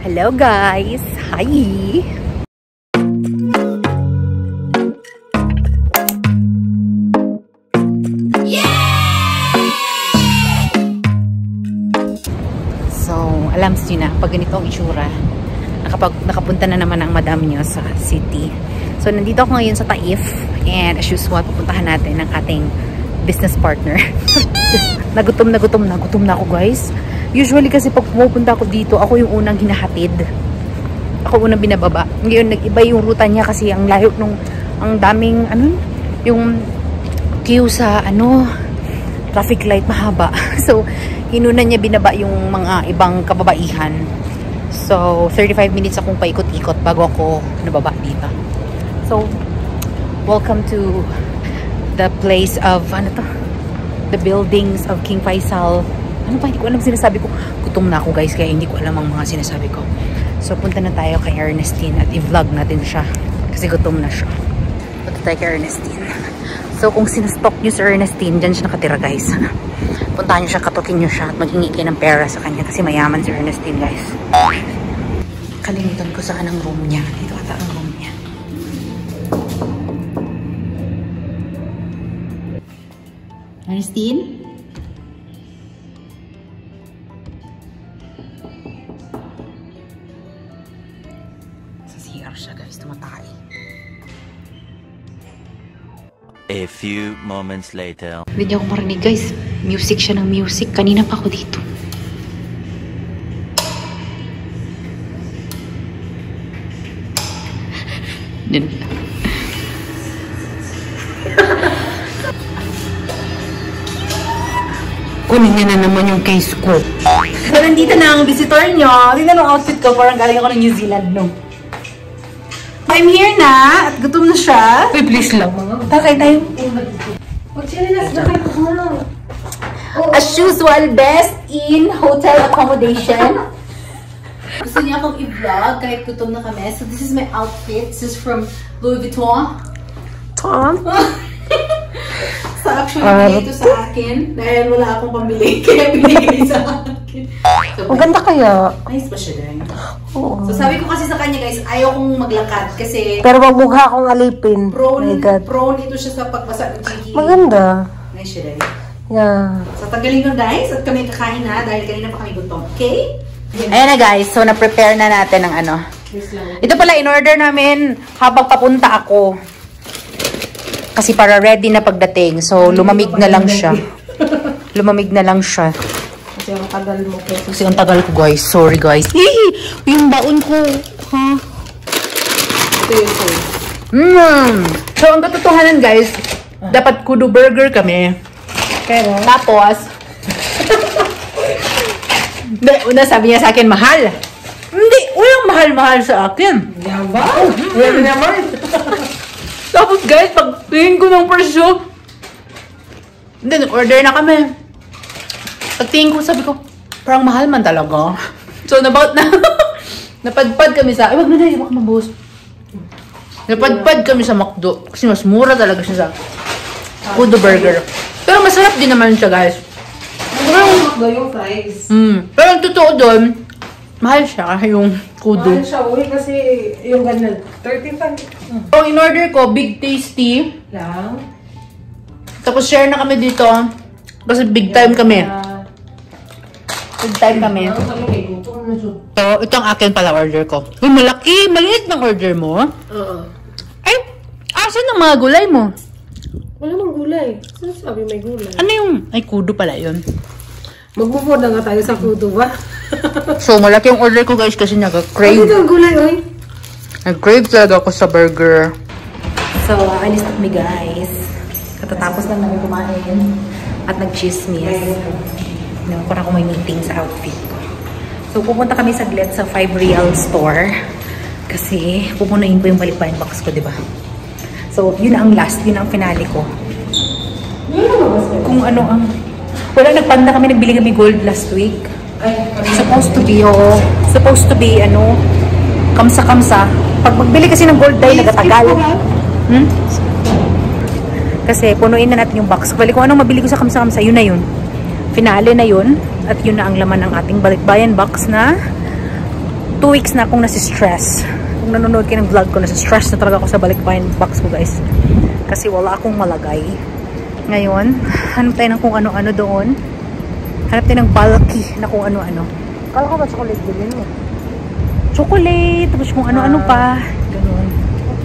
Hello guys! Hi! So, alam niyo na, pag ganito ang itsura, nakapunta na naman ang madam niyo sa city. So, nandito ako ngayon sa Taif and as usual, pupuntahan natin ang ating business partner. Nagutom na ako guys. Usually kasi pag pupunta ako dito, ako yung unang hinahatid. Ako unang binababa. Ngayon, nag-iba yung ruta niya kasi ang layo nung, ang daming, yung queue sa, traffic light mahaba. So, inuna niya binaba yung mga ibang kababaihan. So, 35 minutes akong paikot-ikot bago ako nababa dito. So, welcome to the place of, the buildings of King Faisal. Hindi ko alam sinasabi ko. Gutom na ako guys, kaya hindi ko alam ang mga sinasabi ko. So, punta na tayo kay Ernestine at i-vlog natin siya. Kasi gutom na siya. Punta tayo kay Ernestine. So, kung sinastalk nyo si Ernestine, dyan siya nakatira guys. Puntahan nyo siya, katukin nyo siya at maghingi kayo ng pera sa kanya kasi mayaman si Ernestine guys. Kalimutan ko saan ang room niya. Dito ata ang room niya. Ernestine? Siya guys, tumatay. A few moments later. Hindi niyo ako marinig guys. Music siya ng music. Kanina pa ako dito. Kunin niya na naman yung case ko. So, nandito na ang visitor niyo. Tingnan ang outfit ko. Parang galing ako ng New Zealand, no? I'm here na. At gutom na siya. Uy, please lang. Takay tayo. As usual, best in hotel accommodation. Gusto niya akong i-vlog kahit gutom na kami. So, this is my outfit. This is from Louis Vuitton. Tom? So, actually, binigay ito sa akin. Dahil wala akong pambili. Kaya binigay sa akin. So, ang ganda kaya. Nice ba siya din? Oo. So, sabi ko kasi sa kanya guys, ayaw kong maglakad kasi... Pero wag mukha akong alipin. Prone ito siya sa pagbasa ng chiki. Maganda. Nice siya din. Yeah. So, tanggalin ko guys at kami kakain na dahil kanina pa kami gutom. Okay? Ayan na guys. So, na-prepare na natin ang Ito pala, in-order namin habang papunta ako. Kasi para ready na pagdating. So, lumamig na lang siya. Lumamig na lang siya. Kasi ang tagal mo. Kasi ang tagal ko guys. Sorry guys. Yung baon ko. Ha? Ito yung food. So, ang katotohanan guys, dapat kudu burger kami. Pero? Tapos, una sabi niya sa akin, mahal. Hindi, walang mahal-mahal sa akin. Yan ba? Wala naman. Tapos guys, pag tingin ko ng presyo, then order na kami. Pag tingin ko, sabi ko, parang mahal man talaga. So, napadpad kami sa, wag na na, iwak mabuhos. Napadpad kami sa McDo. Kasi mas mura talaga siya sa Kudu Burger. Pero masarap din naman siya guys. McDo yung fries. Pero ang totoo doon, mahal siya yung Kudu. Mahal siya, kasi yung ganun, 35. So, in-order ko, Big Tasty. Lang. Tapos share na kami dito. Kasi big time kami. Big time kami. So, ito ang akin pala order ko. Uy, malaki! Maliit ng order mo. Oo. Ay, asan ang mga gulay mo? Wala mang gulay. Sino sabi may gulay? Ano yung... Ay, kudo pala yun. Mag-move na nga tayo sa kudo ba? So, malaki yung order ko guys kasi nag-crave. Ano yung gulay, oy? Nag-crave talaga ako sa burger. So, alis na kami guys. Katatapos lang namin kumain. At nag-chismis. Naman ko na kung may meeting sa outfit ko. So, pupunta kami saglit sa 5 Real store. Kasi, pupunuin ko yung balikbayan box ko, diba? So, yun ang last. Yun ang finale ko. Kung ano ang... Wala, nagpanda kami. Nagbili kami gold last week. Supposed to be, kamsa-kamsa. Pag magbili kasi ng gold dye, nagatagal. Kasi, punuin na natin yung box. Bali, kung anong mabili ko sa kamsa-kamsa, yun na yun. Finale na yun. At yun na ang laman ng ating balikbayan box na 2 weeks na akong nasi-stress. Kung nanonood kayo ng vlog ko, nasi-stress na talaga ako sa balikbayan box ko, guys. Kasi wala akong malagay. Ngayon, hanap tayo ng kung ano-ano doon. Hanap tayo ng bulky na kung ano-ano. Kala ko ba chocolate bilhin mo? Chocolate, tapos kung ano-ano pa. Ganun.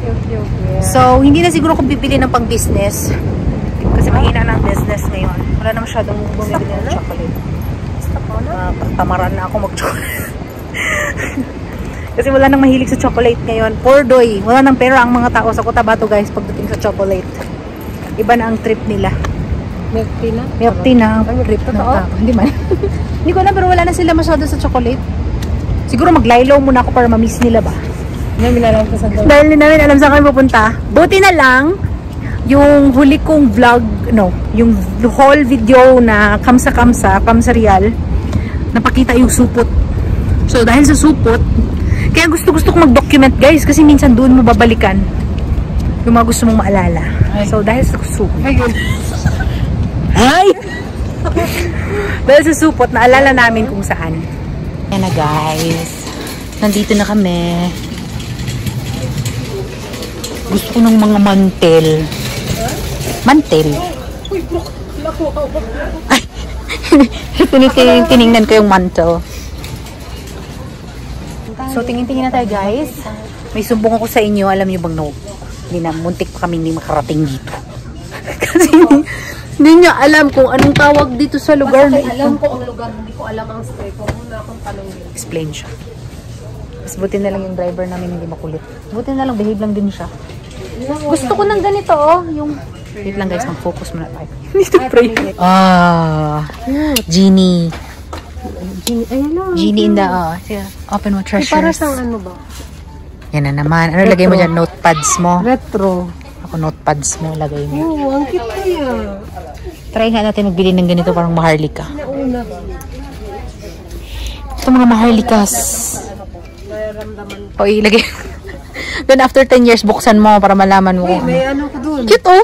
Okay. So, hindi na siguro ako bibili ng pang-business. Kasi mahina na ang business ngayon. Wala na masyadong bumibili ng chocolate. Tamaran na ako mag-chocolate. Kasi wala nang mahilig sa chocolate ngayon. Pordoy. Wala nang pera ang mga tao sa Cotabato, guys, pagdating sa chocolate. Iba na ang trip nila. Milk tea na? Milk tea na ang trip ng tao. Hindi man. Hindi ko alam, pero wala na sila masyado sa chocolate. Siguro maglaylaw muna ako para ma-miss nila ba? Namin alam ko sa doon. Dahil hindi namin alam saan kami pupunta. Buti na lang, yung huli kong vlog, yung whole video na kamsa real, napakita yung supot. So, dahil sa supot, kaya gusto ko mag-document, guys, kasi minsan doon mo babalikan yung mga gusto mong maalala. Ay. So, dahil sa supot. Ay! Dahil sa supot, naalala namin kung saan. Yan na, guys. Nandito na kami. Gusto ko ng mga mantel. Mantel. Ay, tinignan ko yung mantel. So, tingin-tingin na tayo, guys. May sumbong ako sa inyo. Alam niyo bang hindi na, muntik pa kami hindi makarating dito. Kasi hindi niya alam kung anong tawag dito sa lugar na ito. Alam ko ang lugar, hindi ko alam ang street. Huwag muna akong tanongin. Explain siya. Mas buti na lang yung driver namin hindi makulit. Buti na lang, behave lang din siya. Gusto ko ng ganito, oh. Yung... Wait lang, guys. Mag-focus muna tayo. Dito pray. Genie. Genie in the, open mo treasures. Para sa ano ba? Yan na naman. Ano lagay mo dyan? Notepads mo? Retro. Ako notepads mo lagay mo. Oo, ang cute kaya. Try nga natin magbili ng ganito parang maharlika. Nauna. Ito mga maharlikas. O ilagay. Then after 10 years, buksan mo para malaman mo. Uy, may ano ko dun. Cute oh!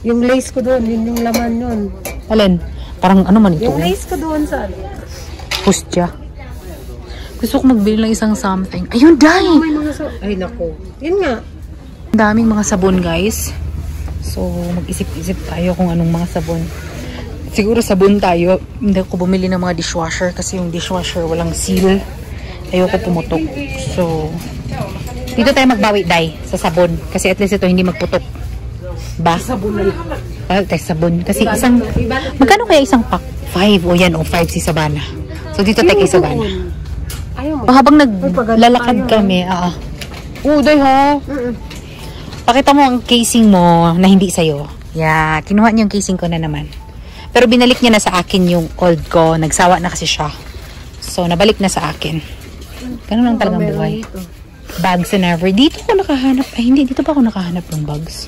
Yung lace ko dun, yun yung laman yun. Alin? Parang ano man ito? Yung lace ko dun saan? Pustya. Gusto ko magbili ng isang something. Ayun, dai! May mga ay, naku. Yun nga. Ang daming mga sabon, guys. So, mag-isip-isip tayo kung anong mga sabon. Siguro sabon tayo. Hindi ako bumili ng mga dishwasher kasi yung dishwasher walang seal. Ayoko pumutok. So, dito tayo magbawi, dai, sa sabon. Kasi at least ito hindi magputok. Ba? Sabon na lang. Sabon. Kasi isang... Magkano kaya isang pack? 5 o yan o 5 si Sabana. So, dito tayo kay Sabana. Habang naglalakad kami, Uday ha. Pakita mo ang casing mo na hindi sa'yo. Yeah, kinuha niya yung casing ko na naman. Pero binalik niya na sa akin yung old ko. Nagsawa na kasi siya. So, nabalik na sa akin. Ganun lang talagang buhay. Bags and ever. Dito ako nakahanap. Ay, hindi. Dito pa ako nakahanap ng bags.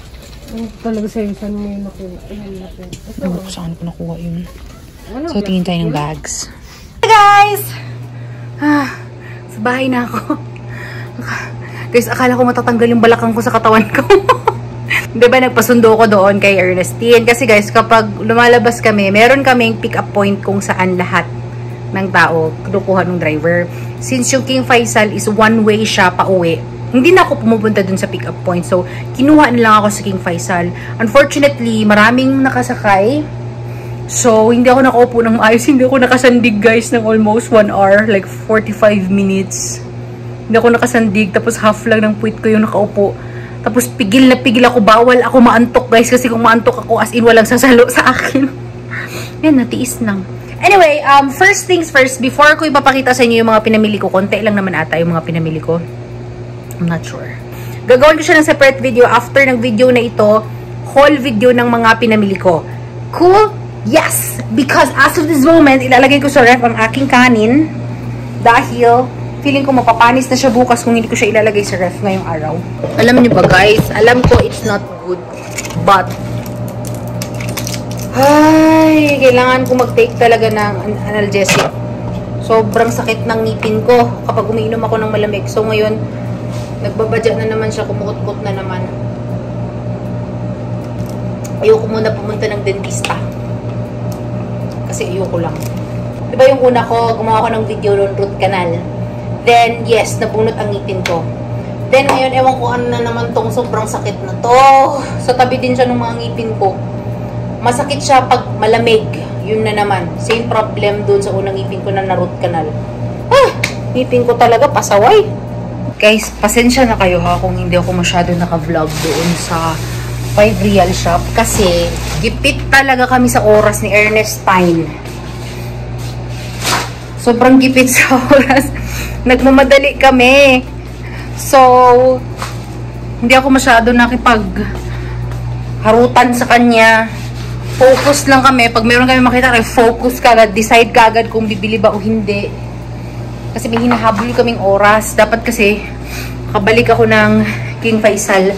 Talaga sa'yo, saan mo yun nakuha? Ano ko saan ko nakuha yun. So, tingin tayo ng bags. Hey guys! Sa bahay na ako. Guys, akala ko matatanggal yung balakang ko sa katawan ko. Diba nagpasundo ko doon kay Ernestine? Kasi guys, kapag lumalabas kami, meron kaming pick up point kung saan lahat ng tao kinukuha ng driver. Since yung King Faisal is one way siya pa uwi, hindi na ako pumupunta dun sa pick up point. So, kinuha na lang ako sa King Faisal. Unfortunately, maraming nakasakay. So, hindi ako nakaupo ng maayos. Hindi ako nakasandig guys ng almost 1 hour. Like 45 minutes. Hindi ako nakasandig. Tapos half lang ng puwit ko yung nakaupo. Tapos pigil na pigil ako. Bawal ako maantok guys. Kasi kung maantok ako as in walang sasalo sa akin. Yan, natiis lang. Anyway, first things first. Before ko ipapakita sa inyo yung mga pinamili ko. Konti lang naman ata yung mga pinamili ko. I'm not sure. Gagawin ko siya ng separate video. After ng video na ito, whole video ng mga pinamili ko. Cool? Yes! Because as of this moment, ilalagay ko sa ref ang aking kanin. Dahil, feeling ko mapapanis na siya bukas kung hindi ko siya ilalagay sa ref ngayong araw. Alam niyo ba guys, alam ko it's not good. But, ay, kailangan ko mag-take talaga ng analgesic. Sobrang sakit ng ngipin ko kapag umiinom ako ng malamig. So ngayon, nagbabadya na naman siya, kumuot-kot na naman. Ayoko muna pumunta ng dentista. Kasi ayoko lang. Diba yung una ko, gumawa ko ng video noon, root canal. Then, yes, nabunot ang ngipin ko. Then, ngayon, ewan ko ano na naman tong sobrang sakit na to. Sa tabi din siya ng mga ngipin ko. Masakit siya pag malamig. Yun na naman. Same problem dun sa unang ngipin ko na root canal. Ngipin ko talaga pasaway. Guys, pasensya na kayo ha kung hindi ako masyado naka-vlog doon sa 5 Real Shop. Kasi, gipit talaga kami sa oras ni Ernestine. Sobrang gipit sa oras. Nagmamadali kami. So, hindi ako masyado nakipag-harutan sa kanya. Focus lang kami. Pag meron kami makita, focus kagad. Decide kagad kung bibili ba o hindi. Kasi may hinahabol kaming oras. Dapat kasi, kabalik ako ng King Faisal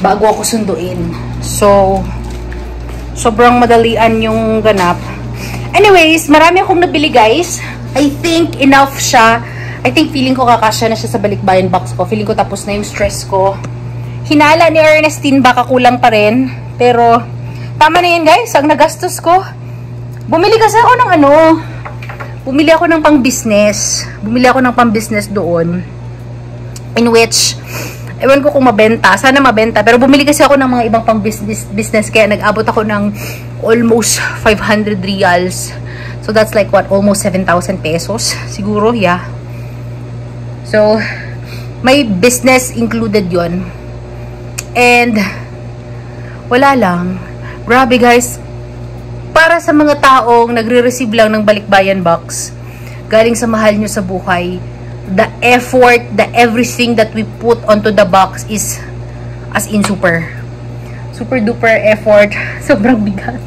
bago ako sunduin. So, sobrang madalian yung ganap. Anyways, marami akong nabili guys. I think enough siya. I think feeling ko kakasya na siya sa balikbayan box ko. Feeling ko tapos na yung stress ko. Hinala ni Ernestine, baka kulang pa rin. Pero, tama na yan guys. Ang nagastos ko. Bumili kasi ako ng Bumili ako ng pang-business. Bumili ako ng pang-business doon. In which, ewan ko kung mabenta. Sana mabenta. Pero bumili kasi ako ng mga ibang pang-business. Kaya nag-abot ako ng almost 500 reals. So, that's like what? Almost 7,000 pesos. Siguro, yeah. So, may business included yon. And, wala lang. Grabe guys. Para sa mga taong nagre-receive lang ng balikbayan box, galing sa mahal nyo sa buhay, the effort, the everything that we put onto the box is as in super duper effort. Sobrang bigat.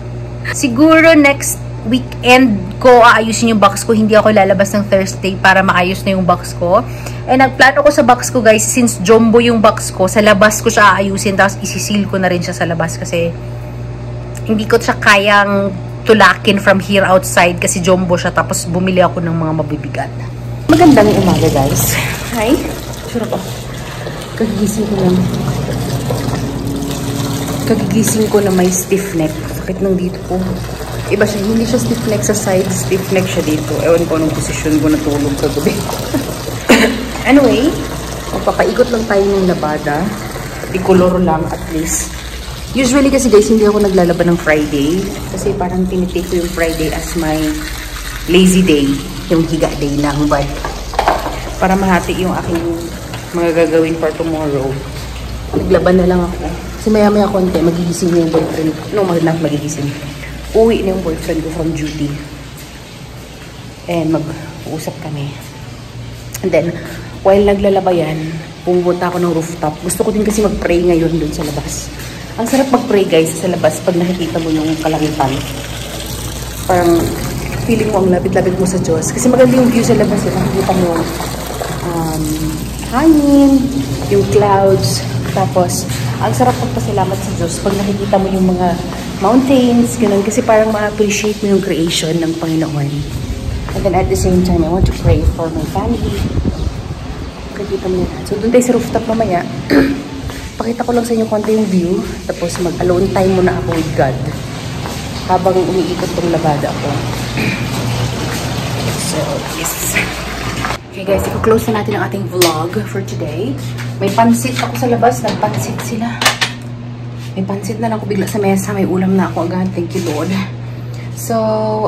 Siguro next weekend ko aayusin yung box ko. Hindi ako lalabas ng Thursday para maayos na yung box ko. And nagplano ko sa box ko guys, since jumbo yung box ko, sa labas ko siya aayusin, tapos isisil ko na rin siya sa labas kasi hindi ko siya kayang tulakin from here outside kasi jumbo siya, tapos bumili ako ng mga mabibigat. Magandang umaga guys. Hi. Sure ako. Kagigising ko na may stiff neck. Sakit ng dito po. Iba siya. Hindi siya stiff neck sa side. Stiff neck siya dito. Ewan ko anong posisyon ko natulog kagabi. Anyway, magpapaikot lang tayo ng labada. Ikolor lang at least. Usually kasi guys, hindi ako naglalaban ng Friday. Kasi parang tinitake ko yung Friday as my lazy day. Yung higa day lang. But, para mahati yung aking mga gagawin for tomorrow, naglaban na lang ako. Kasi maya-maya konti, magigising na yung boyfriend. No, magigising. Uwi na yung boyfriend ko from duty. And mag-uusap kami. And then, while naglalaba yan, pumunta ako ng rooftop. Gusto ko din kasi mag-pray ngayon dun sa labas. Ang sarap mag-pray guys sa labas pag nakikita mo yung kalangitan. Parang feeling mo ang lapit-lapit mo sa Diyos. Kasi maganda yung view sa labas. Nakikita mo hangin, yung clouds. Tapos, ang sarap magpasalamat sa Diyos pag nakikita mo yung mga mountains, ganun. Kasi parang ma-appreciate mo yung creation ng Panginoon. And then at the same time, I want to pray for my family. Nakikita mo yan. So, doon tayo sa rooftop mamaya. Pakita ko lang sa inyo konti yung view. Tapos mag-alone time muna ako with God. Habang umiikot tong labada ako. So, yes. Okay guys, i-close na natin ang ating vlog for today. May pansit ako sa labas. Nagpansit sila. May pansit na lang ako bigla sa mesa. May ulam na ako agad. Thank you Lord. So,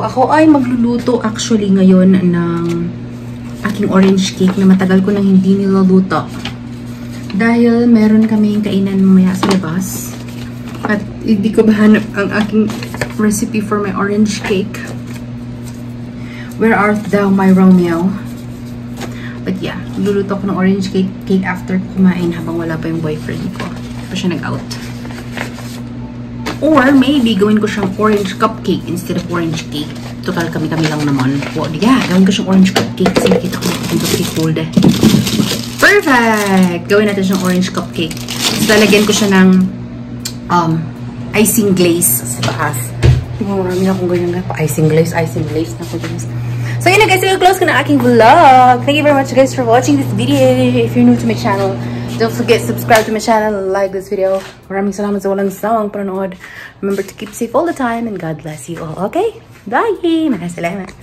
ako ay magluluto actually ngayon ng aking orange cake na matagal ko nang hindi niluluto. Dahil meron kaming kainan mamaya sa labas. At hindi ko mahanap ang aking recipe for my orange cake. Where art thou, my Romeo? But yeah, luluto ko ng orange cake after kumain habang wala pa yung boyfriend ko. Pa siya nag-out. Or maybe gawin ko siyang orange cupcake instead of orange cake. Total kami-kami lang naman. Well, yeah, gawin ko siyang orange cupcake kasi nakita ko yung cupcake mold eh. Perfect! Gawin natin siyang orange cupcake. So, lalagyan ko siya ng icing glaze sa taas. Marami na akong ganyan nga. Icing glaze na ako guys. So, yun na guys. I-close ko na aking vlog. Thank you very much guys for watching this video. If you're new to my channel, don't forget to subscribe to my channel and like this video. Maraming salamat sa walang sawang panonood. Remember to keep safe all the time and God bless you all. Okay? Bye! Maraming salamat.